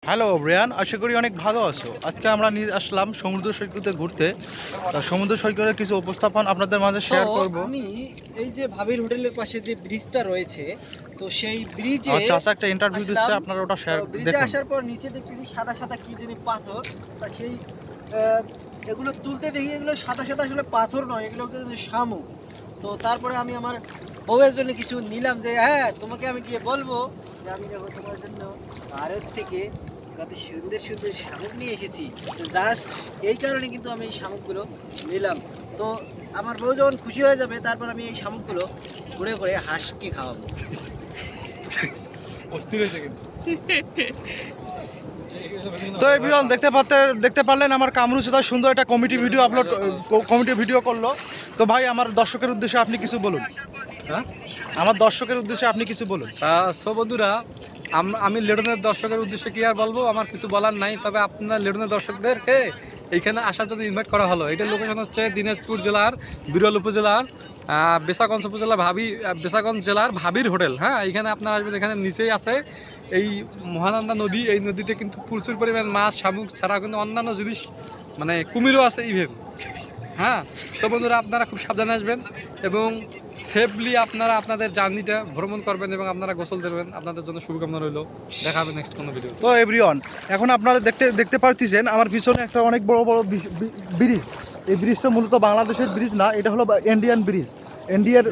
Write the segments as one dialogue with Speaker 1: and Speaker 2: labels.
Speaker 1: Hello Brian, আশা করি অনেক ভালো আছো। আজকে আমরা নিয়ে আসলাম সমুদ্র সৈকতে ঘুরতে। সমুদ্র সৈকতের কিছু উপস্থাপন আপনাদের মাঝে শেয়ার করব।
Speaker 2: আমি এই যে ভাবির হোটেলের পাশে যে ব্রিজটা রয়েছে, তো সেই ব্রিজে
Speaker 1: আমার চাচা একটা ইন্টারভিউ দিচ্ছে,
Speaker 2: আসলাম।
Speaker 1: আপনারা ওটা শেয়ার
Speaker 2: ব্রিজে
Speaker 1: দেখুন।
Speaker 2: আসার পর নিচে দেখতেছি সাদা সাদা কি জানি পাথর। তা সেই আহ, এগুলো তুলতে দেখি এগুলো সাদা সাদা আসলে পাথর নয়, এগুলো হচ্ছে শামুক। তো তারপরে আমি আমার বউয়ের জন্য কিছু নিলাম, যে হ্যাঁ তোমাকে আমি গিয়ে বলবো যে আমি দেখো তোমার জন্য ভারত থেকে কত সুন্দর সুন্দর শামুক নিয়ে এসেছি। তো জাস্ট এই কারণে কিন্তু আমি এই শামুকগুলো নিলাম। তো আমার বউ যখন খুশি হয়ে যাবে, তারপর আমি এই শামুকগুলো ঘুরে ঘুরে হাঁসকে খাওয়াবো।
Speaker 3: অস্থির হয়েছে কিন্তু।
Speaker 1: তো এভরিওয়ান দেখতে পারলেন আমার কামরুচেতা সুন্দর একটা কমিটি ভিডিও করলো। তো ভাই, আমার দর্শকের উদ্দেশ্যে আপনি কিছু বলুন।
Speaker 3: হ্যাঁ,
Speaker 1: আমার দর্শকের উদ্দেশ্যে আপনি কিছু বলুন।
Speaker 3: সো বন্ধুরা, আমি লেডনের দর্শকের উদ্দেশ্যে কি আর বলবো, আমার কিছু বলার নাই। তবে আপনার লেডনের দর্শকদেরকে এইখানে আসার জন্য ইনভাইট করা হলো। এটার লোকেশন হচ্ছে দিনাজপুর জেলার বিরল উপজেলার বেসাগঞ্জ উপজেলার বেসাগঞ্জ জেলার ভাবির হোটেল। হ্যাঁ, এখানে আপনারা আসবেন। এখানে নিচেই আছে এই মহানন্দা নদী। এই নদীতে কিন্তু প্রচুর পরিমাণ মাছ, শামুক ছাড়াও কিন্তু অন্যান্য জিনিস, মানে কুমিরও আছে ইভেন। হ্যাঁ, তো বন্ধুরা, আপনারা খুব সাবধানে আসবেন এবং সেফলি আপনারা আপনাদের জার্নিটা ভ্রমণ করবেন এবং আপনারা গোসল দেবেন। আপনাদের জন্য শুভকামনা রইল। দেখা হবে নেক্সট কোনো ভিডিও।
Speaker 1: তো এভরিওয়ান, এখন আপনারা দেখতে পারতেছেন আমার পিছনে একটা অনেক বড় বড় ব্রিজ। এই ব্রিজটা মূলত বাংলাদেশের ব্রিজ না, এটা হলো ইন্ডিয়ান ব্রিজ। ইন্ডিয়ার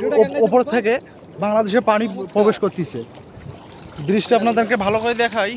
Speaker 1: ওপর থেকে বাংলাদেশে পানি প্রবেশ করতেছে। ব্রিজটা আপনাদেরকে ভালো করে দেখাই।